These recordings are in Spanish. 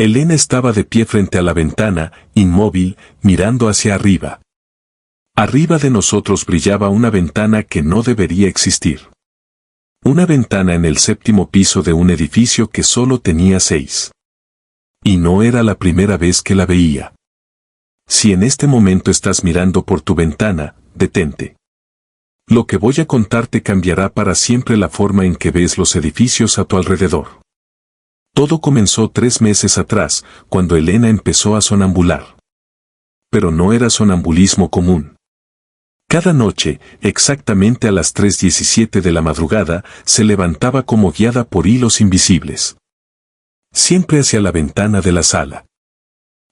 Elena estaba de pie frente a la ventana, inmóvil, mirando hacia arriba. Arriba de nosotros brillaba una ventana que no debería existir. Una ventana en el 7º piso de un edificio que solo tenía 6. Y no era la primera vez que la veía. Si en este momento estás mirando por tu ventana, detente. Lo que voy a contarte cambiará para siempre la forma en que ves los edificios a tu alrededor. Todo comenzó 3 meses atrás, cuando Elena empezó a sonambular. Pero no era sonambulismo común. Cada noche, exactamente a las 3:17 de la madrugada, se levantaba como guiada por hilos invisibles. Siempre hacia la ventana de la sala.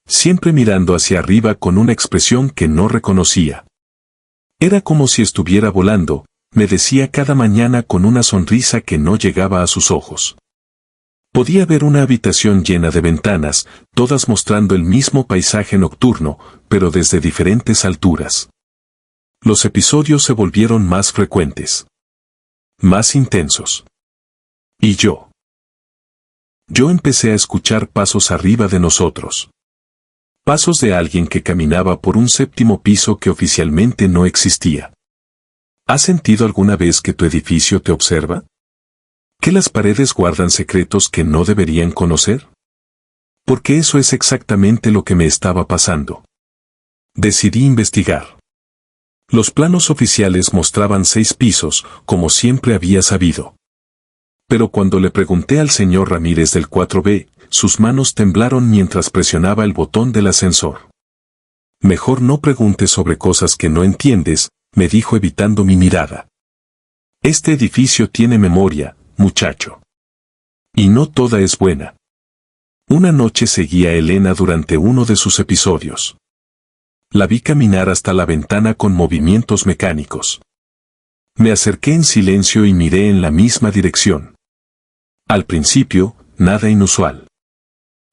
Siempre mirando hacia arriba con una expresión que no reconocía. Era como si estuviera volando, me decía cada mañana con una sonrisa que no llegaba a sus ojos. Podía ver una habitación llena de ventanas, todas mostrando el mismo paisaje nocturno, pero desde diferentes alturas. Los episodios se volvieron más frecuentes. Más intensos. Y yo empecé a escuchar pasos arriba de nosotros. Pasos de alguien que caminaba por un 7º piso que oficialmente no existía. ¿Has sentido alguna vez que tu edificio te observa? ¿Que las paredes guardan secretos que no deberían conocer? Porque eso es exactamente lo que me estaba pasando. Decidí investigar. Los planos oficiales mostraban 6 pisos, como siempre había sabido. Pero cuando le pregunté al señor Ramírez del 4B, sus manos temblaron mientras presionaba el botón del ascensor. Mejor no preguntes sobre cosas que no entiendes, me dijo evitando mi mirada. Este edificio tiene memoria, muchacho. Y no toda es buena. Una noche seguí a Elena durante uno de sus episodios. La vi caminar hasta la ventana con movimientos mecánicos. Me acerqué en silencio y miré en la misma dirección. Al principio, nada inusual.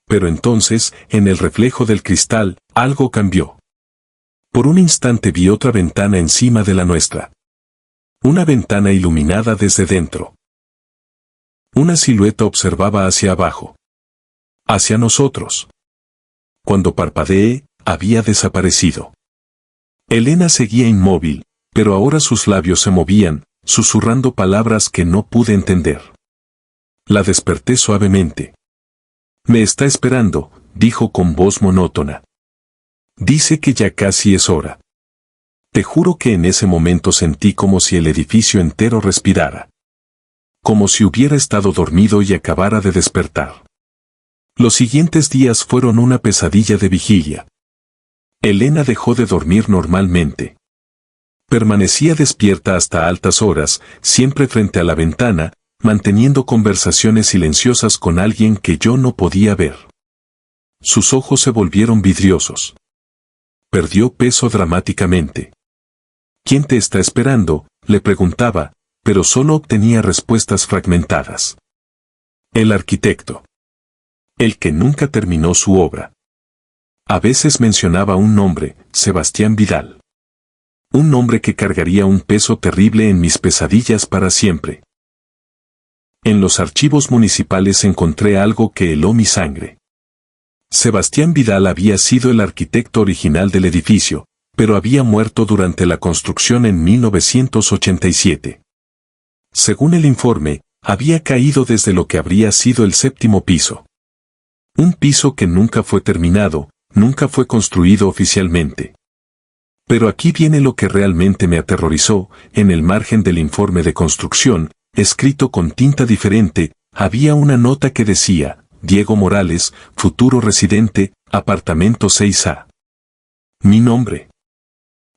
Pero entonces, en el reflejo del cristal, algo cambió. Por un instante vi otra ventana encima de la nuestra. Una ventana iluminada desde dentro. Una silueta observaba hacia abajo. Hacia nosotros. Cuando parpadeé, había desaparecido. Elena seguía inmóvil, pero ahora sus labios se movían, susurrando palabras que no pude entender. La desperté suavemente. Me está esperando, dijo con voz monótona. Dice que ya casi es hora. Te juro que en ese momento sentí como si el edificio entero respirara. Como si hubiera estado dormido y acabara de despertar. Los siguientes días fueron una pesadilla de vigilia. Elena dejó de dormir normalmente. Permanecía despierta hasta altas horas, siempre frente a la ventana, manteniendo conversaciones silenciosas con alguien que yo no podía ver. Sus ojos se volvieron vidriosos. Perdió peso dramáticamente. ¿Quién te está esperando?, le preguntaba, pero solo obtenía respuestas fragmentadas. El arquitecto. El que nunca terminó su obra. A veces mencionaba un nombre, Sebastián Vidal. Un nombre que cargaría un peso terrible en mis pesadillas para siempre. En los archivos municipales encontré algo que heló mi sangre. Sebastián Vidal había sido el arquitecto original del edificio, pero había muerto durante la construcción en 1987. Según el informe, había caído desde lo que habría sido el 7º piso. Un piso que nunca fue terminado, nunca fue construido oficialmente. Pero aquí viene lo que realmente me aterrorizó, en el margen del informe de construcción, escrito con tinta diferente, había una nota que decía, Diego Morales, futuro residente, apartamento 6A. Mi nombre.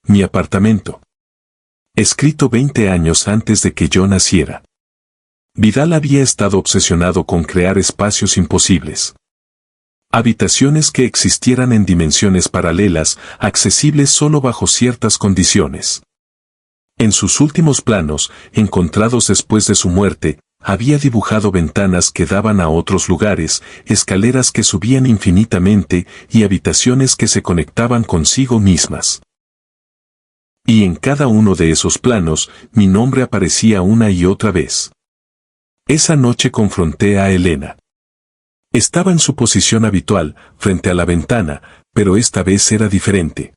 Mi apartamento. Escrito 20 años antes de que yo naciera. Vidal había estado obsesionado con crear espacios imposibles. Habitaciones que existieran en dimensiones paralelas, accesibles solo bajo ciertas condiciones. En sus últimos planos, encontrados después de su muerte, había dibujado ventanas que daban a otros lugares, escaleras que subían infinitamente y habitaciones que se conectaban consigo mismas. Y en cada uno de esos planos, mi nombre aparecía una y otra vez. Esa noche confronté a Elena. Estaba en su posición habitual, frente a la ventana, pero esta vez era diferente.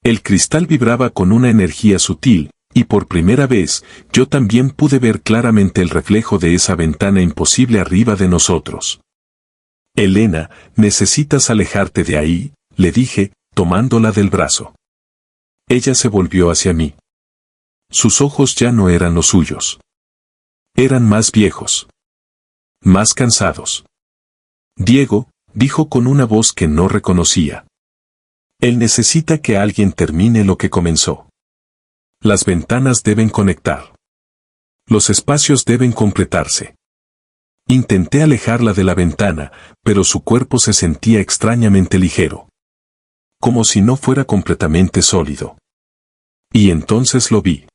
El cristal vibraba con una energía sutil, y por primera vez, yo también pude ver claramente el reflejo de esa ventana imposible arriba de nosotros. Elena, necesitas alejarte de ahí, le dije, tomándola del brazo. Ella se volvió hacia mí. Sus ojos ya no eran los suyos. Eran más viejos. Más cansados. Diego, dijo con una voz que no reconocía. Él necesita que alguien termine lo que comenzó. Las ventanas deben conectar. Los espacios deben completarse. Intenté alejarla de la ventana, pero su cuerpo se sentía extrañamente ligero. Como si no fuera completamente sólido. Y entonces lo vi.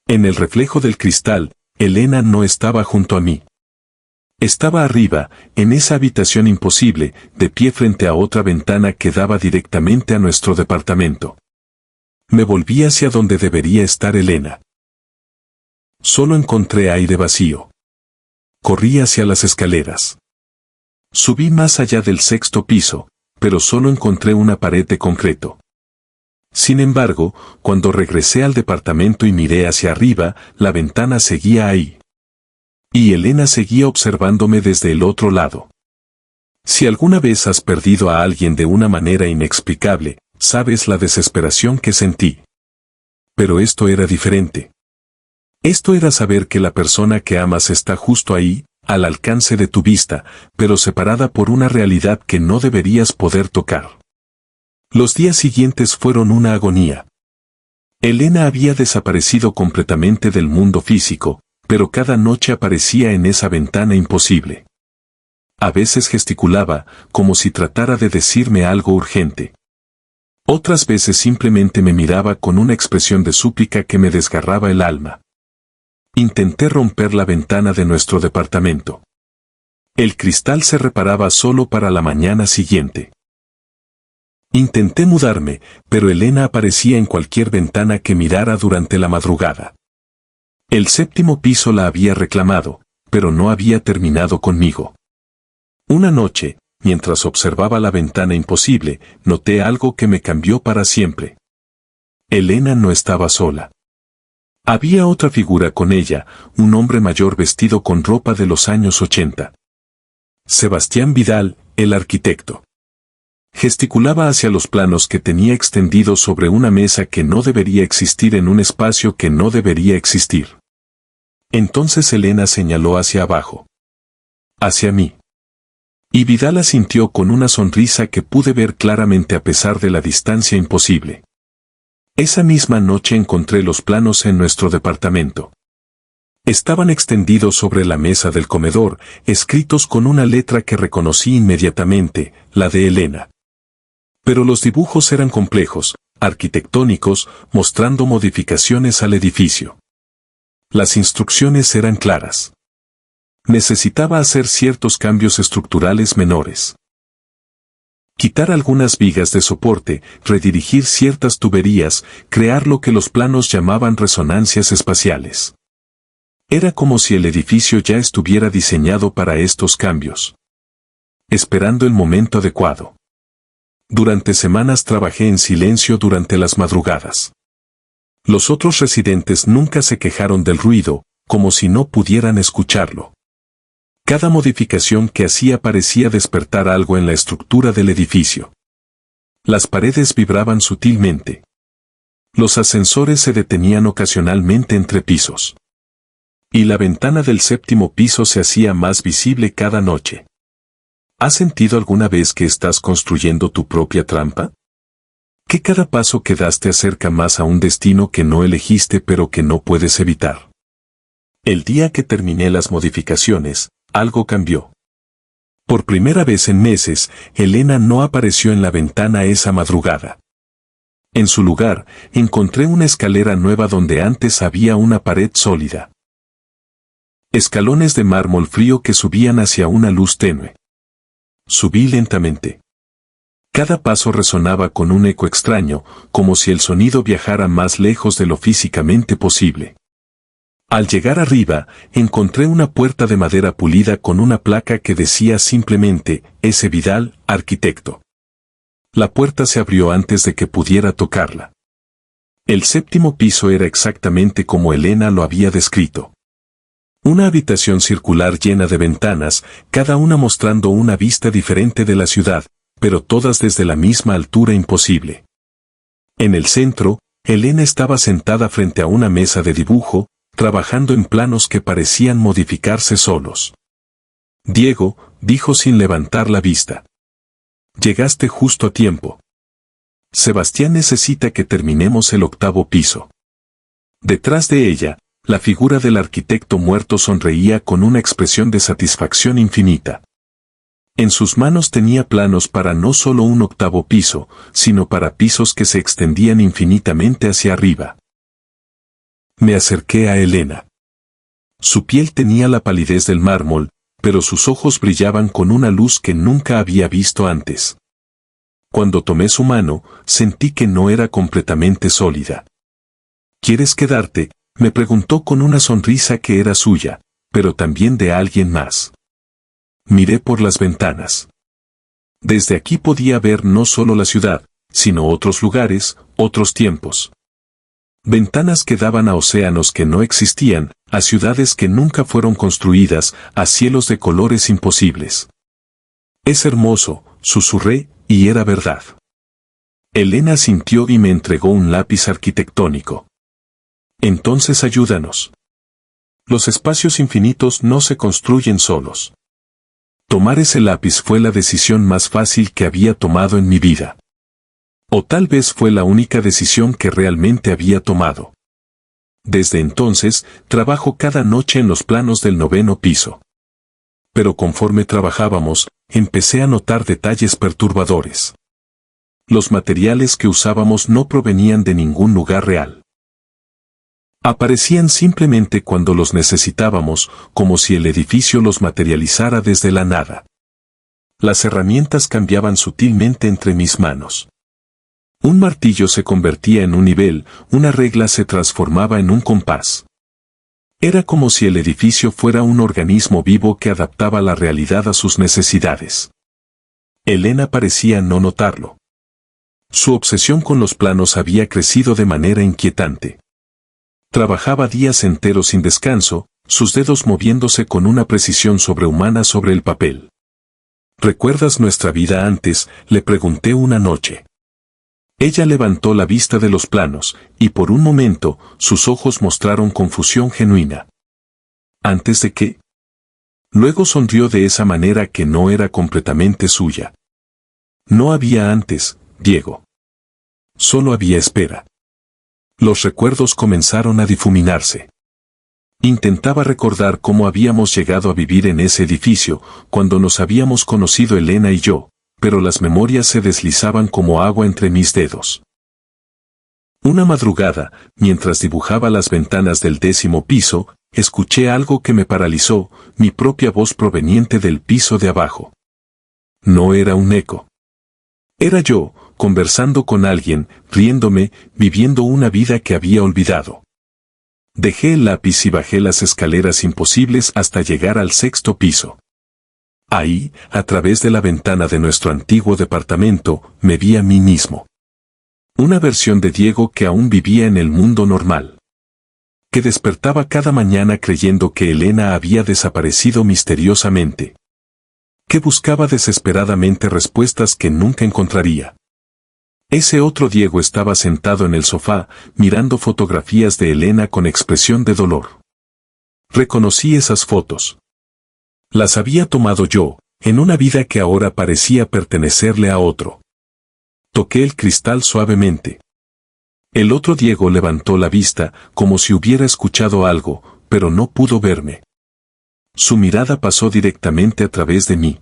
En el reflejo del cristal, Elena no estaba junto a mí. Estaba arriba, en esa habitación imposible, de pie frente a otra ventana que daba directamente a nuestro departamento. Me volví hacia donde debería estar Elena. Solo encontré aire vacío. Corrí hacia las escaleras. Subí más allá del 6º piso, pero solo encontré una pared de concreto. Sin embargo, cuando regresé al departamento y miré hacia arriba, la ventana seguía ahí. Y Elena seguía observándome desde el otro lado. Si alguna vez has perdido a alguien de una manera inexplicable, sabes la desesperación que sentí. Pero esto era diferente. Esto era saber que la persona que amas está justo ahí, al alcance de tu vista, pero separada por una realidad que no deberías poder tocar. Los días siguientes fueron una agonía. Elena había desaparecido completamente del mundo físico, pero cada noche aparecía en esa ventana imposible. A veces gesticulaba, como si tratara de decirme algo urgente. Otras veces simplemente me miraba con una expresión de súplica que me desgarraba el alma. Intenté romper la ventana de nuestro departamento. El cristal se reparaba solo para la mañana siguiente. Intenté mudarme, pero Elena aparecía en cualquier ventana que mirara durante la madrugada. El 7º piso la había reclamado, pero no había terminado conmigo. Una noche, mientras observaba la ventana imposible, noté algo que me cambió para siempre. Elena no estaba sola. Había otra figura con ella, un hombre mayor vestido con ropa de los años 80. Sebastián Vidal, el arquitecto. Gesticulaba hacia los planos que tenía extendidos sobre una mesa que no debería existir en un espacio que no debería existir. Entonces Elena señaló hacia abajo. Hacia mí. Y Vidal asintió con una sonrisa que pude ver claramente a pesar de la distancia imposible. Esa misma noche encontré los planos en nuestro departamento. Estaban extendidos sobre la mesa del comedor, escritos con una letra que reconocí inmediatamente, la de Elena. Pero los dibujos eran complejos, arquitectónicos, mostrando modificaciones al edificio. Las instrucciones eran claras. Necesitaba hacer ciertos cambios estructurales menores. Quitar algunas vigas de soporte, redirigir ciertas tuberías, crear lo que los planos llamaban resonancias espaciales. Era como si el edificio ya estuviera diseñado para estos cambios. Esperando el momento adecuado. Durante semanas trabajé en silencio durante las madrugadas. Los otros residentes nunca se quejaron del ruido, como si no pudieran escucharlo. Cada modificación que hacía parecía despertar algo en la estructura del edificio. Las paredes vibraban sutilmente. Los ascensores se detenían ocasionalmente entre pisos. Y la ventana del 7º piso se hacía más visible cada noche. ¿Has sentido alguna vez que estás construyendo tu propia trampa? ¿Que cada paso que das te acerca más a un destino que no elegiste pero que no puedes evitar? El día que terminé las modificaciones, algo cambió. Por primera vez en meses, Elena no apareció en la ventana esa madrugada. En su lugar, encontré una escalera nueva donde antes había una pared sólida. Escalones de mármol frío que subían hacia una luz tenue. Subí lentamente. Cada paso resonaba con un eco extraño, como si el sonido viajara más lejos de lo físicamente posible. Al llegar arriba, encontré una puerta de madera pulida con una placa que decía simplemente, S. Vidal, arquitecto. La puerta se abrió antes de que pudiera tocarla. El séptimo piso era exactamente como Elena lo había descrito. Una habitación circular llena de ventanas, cada una mostrando una vista diferente de la ciudad, pero todas desde la misma altura imposible. En el centro, Elena estaba sentada frente a una mesa de dibujo, trabajando en planos que parecían modificarse solos. Diego, dijo sin levantar la vista. Llegaste justo a tiempo. Sebastián necesita que terminemos el 8º piso. Detrás de ella, la figura del arquitecto muerto sonreía con una expresión de satisfacción infinita. En sus manos tenía planos para no solo un 8º piso, sino para pisos que se extendían infinitamente hacia arriba. Me acerqué a Elena. Su piel tenía la palidez del mármol, pero sus ojos brillaban con una luz que nunca había visto antes. Cuando tomé su mano, sentí que no era completamente sólida. ¿Quieres quedarte?, me preguntó con una sonrisa que era suya, pero también de alguien más. Miré por las ventanas. Desde aquí podía ver no solo la ciudad, sino otros lugares, otros tiempos. Ventanas que daban a océanos que no existían, a ciudades que nunca fueron construidas, a cielos de colores imposibles. Es hermoso, susurré, y era verdad. Elena sintió y me entregó un lápiz arquitectónico. Entonces ayúdanos. Los espacios infinitos no se construyen solos. Tomar ese lápiz fue la decisión más fácil que había tomado en mi vida. O tal vez fue la única decisión que realmente había tomado. Desde entonces, trabajo cada noche en los planos del 9º piso. Pero conforme trabajábamos, empecé a notar detalles perturbadores. Los materiales que usábamos no provenían de ningún lugar real. Aparecían simplemente cuando los necesitábamos, como si el edificio los materializara desde la nada. Las herramientas cambiaban sutilmente entre mis manos. Un martillo se convertía en un nivel, una regla se transformaba en un compás. Era como si el edificio fuera un organismo vivo que adaptaba la realidad a sus necesidades. Elena parecía no notarlo. Su obsesión con los planos había crecido de manera inquietante. Trabajaba días enteros sin descanso, sus dedos moviéndose con una precisión sobrehumana sobre el papel. ¿Recuerdas nuestra vida antes?, le pregunté una noche. Ella levantó la vista de los planos, y por un momento, sus ojos mostraron confusión genuina. ¿Antes de qué? Luego sonrió de esa manera que no era completamente suya. No había antes, Diego. Solo había espera. Los recuerdos comenzaron a difuminarse. Intentaba recordar cómo habíamos llegado a vivir en ese edificio, cuando nos habíamos conocido Elena y yo, pero las memorias se deslizaban como agua entre mis dedos. Una madrugada, mientras dibujaba las ventanas del 10º piso, escuché algo que me paralizó, mi propia voz proveniente del piso de abajo. No era un eco. Era yo, conversando con alguien, riéndome, viviendo una vida que había olvidado. Dejé el lápiz y bajé las escaleras imposibles hasta llegar al 6º piso. Ahí, a través de la ventana de nuestro antiguo departamento, me vi a mí mismo. Una versión de Diego que aún vivía en el mundo normal. Que despertaba cada mañana creyendo que Elena había desaparecido misteriosamente. Que buscaba desesperadamente respuestas que nunca encontraría. Ese otro Diego estaba sentado en el sofá, mirando fotografías de Elena con expresión de dolor. Reconocí esas fotos. Las había tomado yo, en una vida que ahora parecía pertenecerle a otro. Toqué el cristal suavemente. El otro Diego levantó la vista, como si hubiera escuchado algo, pero no pudo verme. Su mirada pasó directamente a través de mí.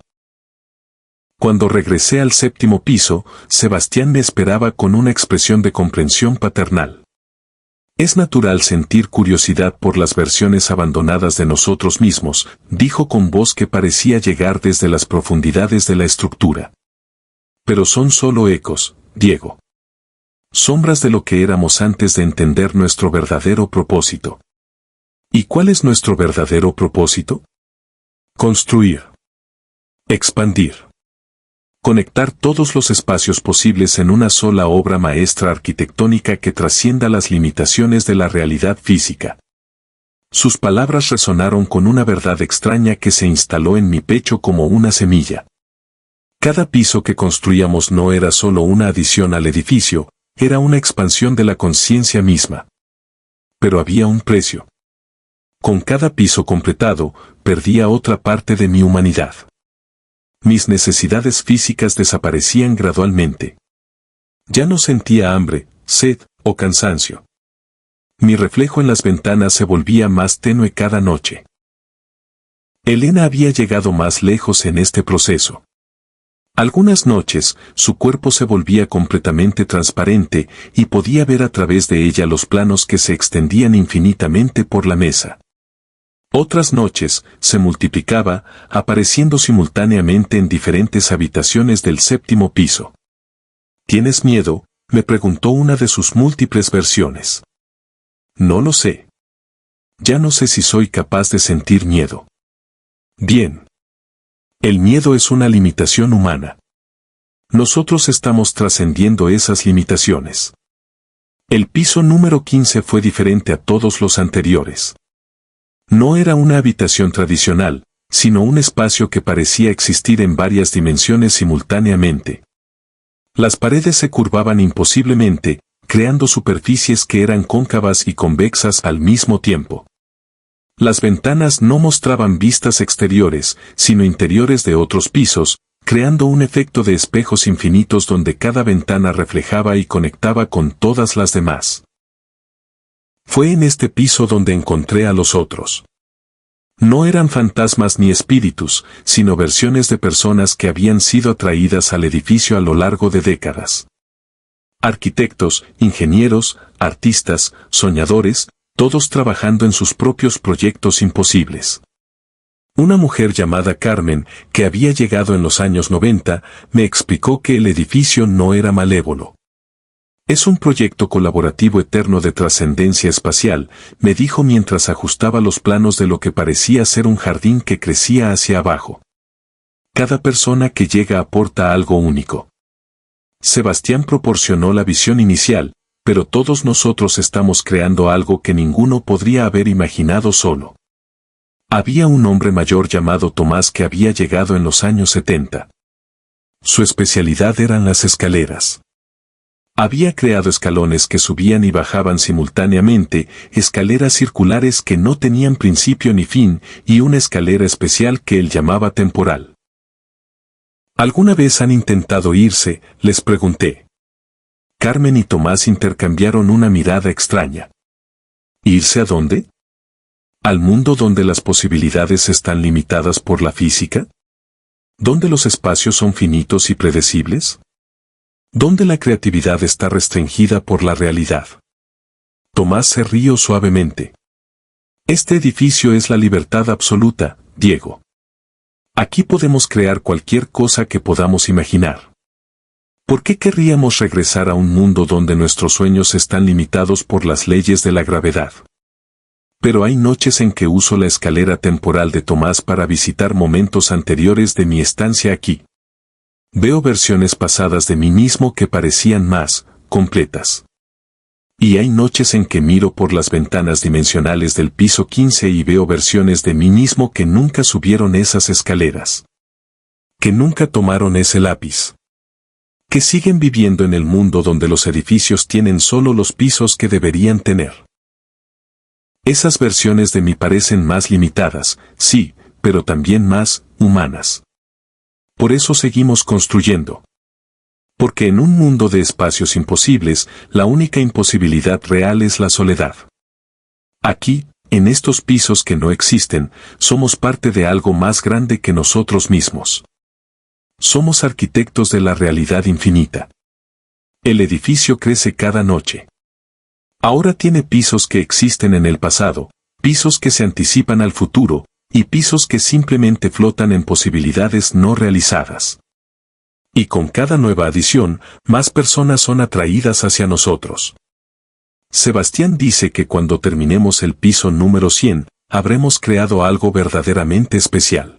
Cuando regresé al 7º piso, Sebastián me esperaba con una expresión de comprensión paternal. Es natural sentir curiosidad por las versiones abandonadas de nosotros mismos, dijo con voz que parecía llegar desde las profundidades de la estructura. Pero son solo ecos, Diego. Sombras de lo que éramos antes de entender nuestro verdadero propósito. ¿Y cuál es nuestro verdadero propósito? Construir. Expandir. Conectar todos los espacios posibles en una sola obra maestra arquitectónica que trascienda las limitaciones de la realidad física. Sus palabras resonaron con una verdad extraña que se instaló en mi pecho como una semilla. Cada piso que construíamos no era solo una adición al edificio, era una expansión de la conciencia misma. Pero había un precio. Con cada piso completado, perdía otra parte de mi humanidad. Mis necesidades físicas desaparecían gradualmente. Ya no sentía hambre, sed o cansancio. Mi reflejo en las ventanas se volvía más tenue cada noche. Elena había llegado más lejos en este proceso. Algunas noches, su cuerpo se volvía completamente transparente y podía ver a través de ella los planos que se extendían infinitamente por la mesa. Otras noches, se multiplicaba, apareciendo simultáneamente en diferentes habitaciones del 7º piso. ¿Tienes miedo?, me preguntó una de sus múltiples versiones. No lo sé. Ya no sé si soy capaz de sentir miedo. Bien. El miedo es una limitación humana. Nosotros estamos trascendiendo esas limitaciones. El piso número 15 fue diferente a todos los anteriores. No era una habitación tradicional, sino un espacio que parecía existir en varias dimensiones simultáneamente. Las paredes se curvaban imposiblemente, creando superficies que eran cóncavas y convexas al mismo tiempo. Las ventanas no mostraban vistas exteriores, sino interiores de otros pisos, creando un efecto de espejos infinitos donde cada ventana reflejaba y conectaba con todas las demás. Fue en este piso donde encontré a los otros. No eran fantasmas ni espíritus, sino versiones de personas que habían sido atraídas al edificio a lo largo de décadas. Arquitectos, ingenieros, artistas, soñadores, todos trabajando en sus propios proyectos imposibles. Una mujer llamada Carmen, que había llegado en los años 90, me explicó que el edificio no era malévolo. Es un proyecto colaborativo eterno de trascendencia espacial, me dijo mientras ajustaba los planos de lo que parecía ser un jardín que crecía hacia abajo. Cada persona que llega aporta algo único. Sebastián proporcionó la visión inicial, pero todos nosotros estamos creando algo que ninguno podría haber imaginado solo. Había un hombre mayor llamado Tomás que había llegado en los años 70. Su especialidad eran las escaleras. Había creado escalones que subían y bajaban simultáneamente, escaleras circulares que no tenían principio ni fin, y una escalera especial que él llamaba temporal. ¿Alguna vez han intentado irse?, les pregunté. Carmen y Tomás intercambiaron una mirada extraña. ¿Irse a dónde? ¿Al mundo donde las posibilidades están limitadas por la física? ¿Donde los espacios son finitos y predecibles? ¿Dónde la creatividad está restringida por la realidad? Tomás se rió suavemente. Este edificio es la libertad absoluta, Diego. Aquí podemos crear cualquier cosa que podamos imaginar. ¿Por qué querríamos regresar a un mundo donde nuestros sueños están limitados por las leyes de la gravedad? Pero hay noches en que uso la escalera temporal de Tomás para visitar momentos anteriores de mi estancia aquí. Veo versiones pasadas de mí mismo que parecían más completas. Y hay noches en que miro por las ventanas dimensionales del piso 15 y veo versiones de mí mismo que nunca subieron esas escaleras. Que nunca tomaron ese lápiz. Que siguen viviendo en el mundo donde los edificios tienen solo los pisos que deberían tener. Esas versiones de mí parecen más limitadas, sí, pero también más humanas. Por eso seguimos construyendo. Porque en un mundo de espacios imposibles, la única imposibilidad real es la soledad. Aquí, en estos pisos que no existen, somos parte de algo más grande que nosotros mismos. Somos arquitectos de la realidad infinita. El edificio crece cada noche. Ahora tiene pisos que existen en el pasado, pisos que se anticipan al futuro, y pisos que simplemente flotan en posibilidades no realizadas. Y con cada nueva adición, más personas son atraídas hacia nosotros. Sebastián dice que cuando terminemos el piso número 100, habremos creado algo verdaderamente especial.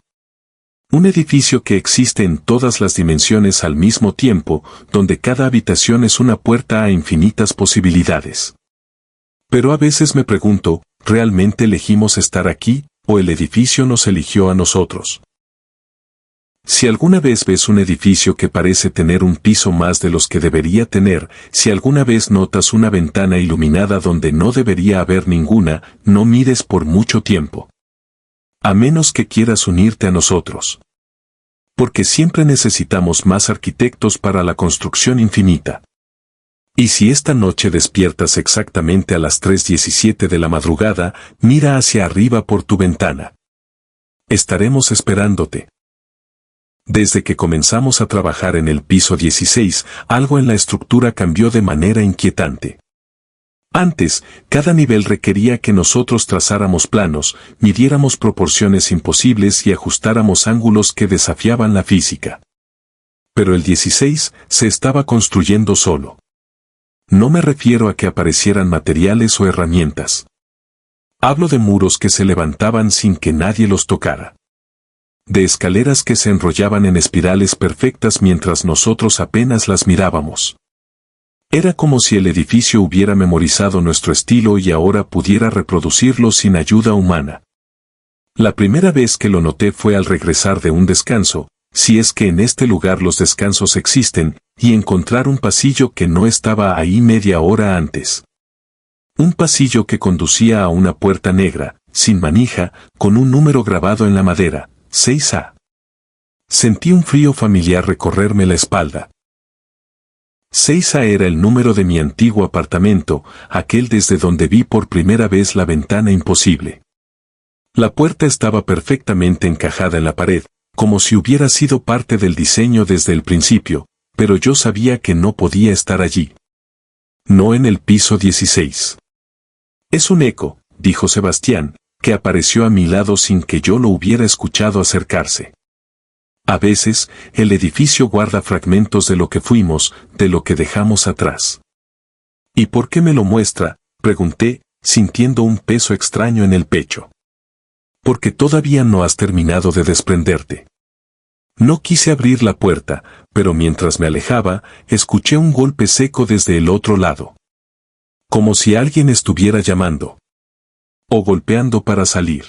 Un edificio que existe en todas las dimensiones al mismo tiempo, donde cada habitación es una puerta a infinitas posibilidades. Pero a veces me pregunto, ¿realmente elegimos estar aquí, o el edificio nos eligió a nosotros? Si alguna vez ves un edificio que parece tener un piso más de los que debería tener, si alguna vez notas una ventana iluminada donde no debería haber ninguna, no mires por mucho tiempo. A menos que quieras unirte a nosotros. Porque siempre necesitamos más arquitectos para la construcción infinita. Y si esta noche despiertas exactamente a las 3:17 de la madrugada, mira hacia arriba por tu ventana. Estaremos esperándote. Desde que comenzamos a trabajar en el piso 16, algo en la estructura cambió de manera inquietante. Antes, cada nivel requería que nosotros trazáramos planos, midiéramos proporciones imposibles y ajustáramos ángulos que desafiaban la física. Pero el 16 se estaba construyendo solo. No me refiero a que aparecieran materiales o herramientas. Hablo de muros que se levantaban sin que nadie los tocara. De escaleras que se enrollaban en espirales perfectas mientras nosotros apenas las mirábamos. Era como si el edificio hubiera memorizado nuestro estilo y ahora pudiera reproducirlo sin ayuda humana. La primera vez que lo noté fue al regresar de un descanso, si es que en este lugar los descansos existen, y encontrar un pasillo que no estaba ahí media hora antes. Un pasillo que conducía a una puerta negra, sin manija, con un número grabado en la madera, 6A. Sentí un frío familiar recorrerme la espalda. 6A era el número de mi antiguo apartamento, aquel desde donde vi por primera vez la ventana imposible. La puerta estaba perfectamente encajada en la pared, como si hubiera sido parte del diseño desde el principio, pero yo sabía que no podía estar allí. No en el piso 16. Es un eco, dijo Sebastián, que apareció a mi lado sin que yo lo hubiera escuchado acercarse. A veces, el edificio guarda fragmentos de lo que fuimos, de lo que dejamos atrás. ¿Y por qué me lo muestra?, pregunté, sintiendo un peso extraño en el pecho. Porque todavía no has terminado de desprenderte. No quise abrir la puerta, pero mientras me alejaba, escuché un golpe seco desde el otro lado. Como si alguien estuviera llamando. O golpeando para salir.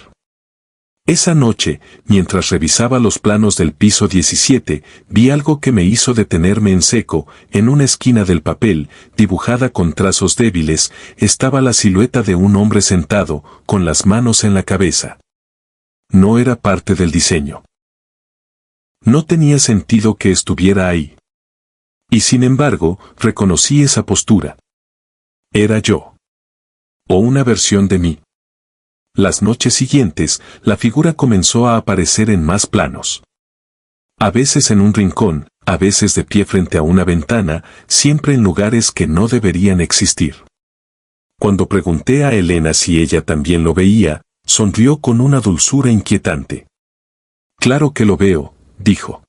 Esa noche, mientras revisaba los planos del piso 17, vi algo que me hizo detenerme en seco. En una esquina del papel, dibujada con trazos débiles, estaba la silueta de un hombre sentado, con las manos en la cabeza. No era parte del diseño. No tenía sentido que estuviera ahí. Y sin embargo, reconocí esa postura. Era yo. O una versión de mí. Las noches siguientes, la figura comenzó a aparecer en más planos. A veces en un rincón, a veces de pie frente a una ventana, siempre en lugares que no deberían existir. Cuando pregunté a Elena si ella también lo veía, sonrió con una dulzura inquietante. Claro que lo veo, dijo.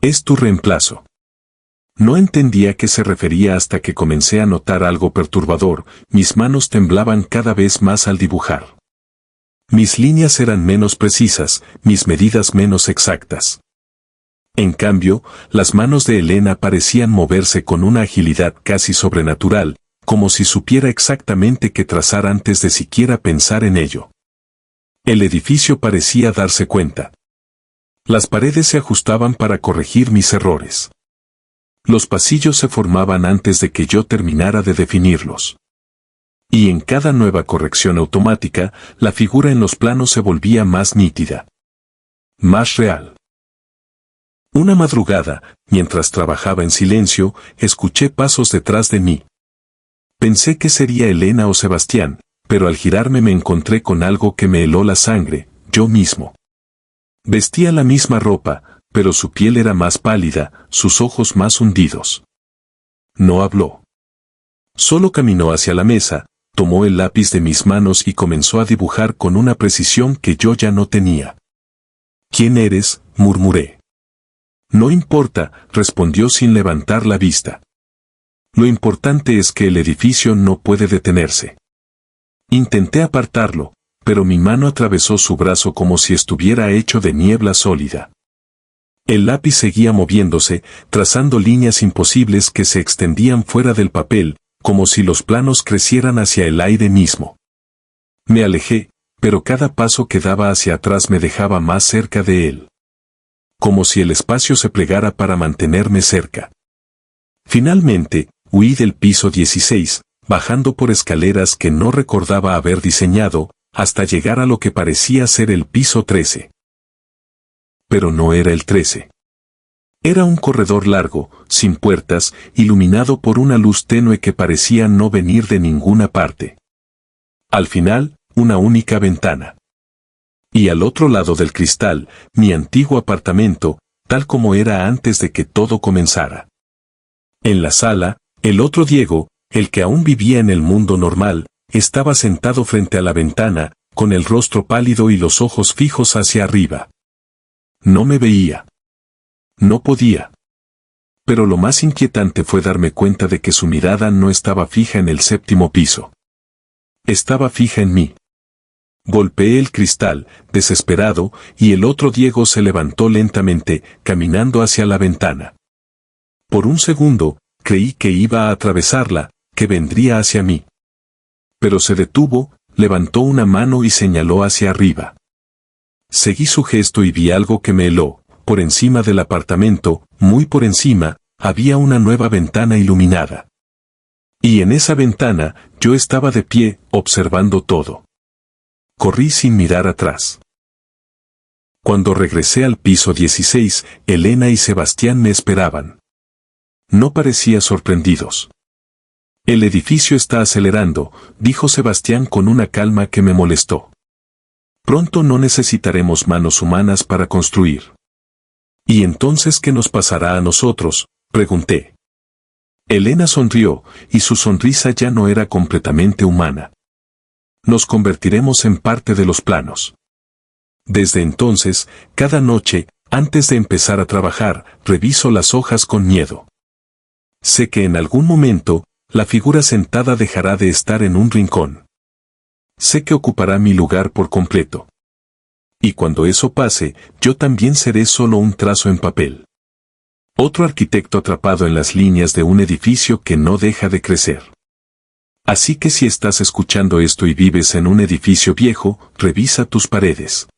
Es tu reemplazo. No entendía a qué se refería hasta que comencé a notar algo perturbador. Mis manos temblaban cada vez más al dibujar. Mis líneas eran menos precisas, mis medidas menos exactas. En cambio, las manos de Elena parecían moverse con una agilidad casi sobrenatural, como si supiera exactamente qué trazar antes de siquiera pensar en ello. El edificio parecía darse cuenta. Las paredes se ajustaban para corregir mis errores. Los pasillos se formaban antes de que yo terminara de definirlos. Y en cada nueva corrección automática, la figura en los planos se volvía más nítida. Más real. Una madrugada, mientras trabajaba en silencio, escuché pasos detrás de mí. Pensé que sería Elena o Sebastián, pero al girarme me encontré con algo que me heló la sangre, yo mismo. Vestía la misma ropa, pero su piel era más pálida, sus ojos más hundidos. No habló. Solo caminó hacia la mesa, tomó el lápiz de mis manos y comenzó a dibujar con una precisión que yo ya no tenía. ¿Quién eres?, murmuré. No importa, respondió sin levantar la vista. Lo importante es que el edificio no puede detenerse. Intenté apartarlo, pero mi mano atravesó su brazo como si estuviera hecho de niebla sólida. El lápiz seguía moviéndose, trazando líneas imposibles que se extendían fuera del papel, como si los planos crecieran hacia el aire mismo. Me alejé, pero cada paso que daba hacia atrás me dejaba más cerca de él. Como si el espacio se plegara para mantenerme cerca. Finalmente, huí del piso 16, bajando por escaleras que no recordaba haber diseñado, hasta llegar a lo que parecía ser el piso 13. Pero no era el 13. Era un corredor largo, sin puertas, iluminado por una luz tenue que parecía no venir de ninguna parte. Al final, una única ventana. Y al otro lado del cristal, mi antiguo apartamento, tal como era antes de que todo comenzara. En la sala, el otro Diego, el que aún vivía en el mundo normal, estaba sentado frente a la ventana, con el rostro pálido y los ojos fijos hacia arriba. No me veía. No podía. Pero lo más inquietante fue darme cuenta de que su mirada no estaba fija en el 7º piso. Estaba fija en mí. Golpeé el cristal, desesperado, y el otro Diego se levantó lentamente, caminando hacia la ventana. Por un segundo, creí que iba a atravesarla, que vendría hacia mí. Pero se detuvo, levantó una mano y señaló hacia arriba. Seguí su gesto y vi algo que me heló. Por encima del apartamento, muy por encima, había una nueva ventana iluminada. Y en esa ventana, yo estaba de pie, observando todo. Corrí sin mirar atrás. Cuando regresé al piso 16, Elena y Sebastián me esperaban. No parecían sorprendidos. El edificio está acelerando, dijo Sebastián con una calma que me molestó. Pronto no necesitaremos manos humanas para construir. ¿Y entonces qué nos pasará a nosotros?, pregunté. Elena sonrió, y su sonrisa ya no era completamente humana. Nos convertiremos en parte de los planos. Desde entonces, cada noche, antes de empezar a trabajar, reviso las hojas con miedo. Sé que en algún momento, la figura sentada dejará de estar en un rincón. Sé que ocupará mi lugar por completo. Y cuando eso pase, yo también seré solo un trazo en papel. Otro arquitecto atrapado en las líneas de un edificio que no deja de crecer. Así que si estás escuchando esto y vives en un edificio viejo, revisa tus paredes.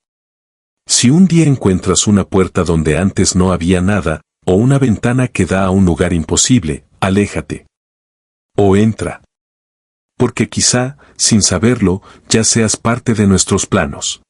Si un día encuentras una puerta donde antes no había nada, o una ventana que da a un lugar imposible, aléjate. O entra. Porque quizá, sin saberlo, ya seas parte de nuestros planos.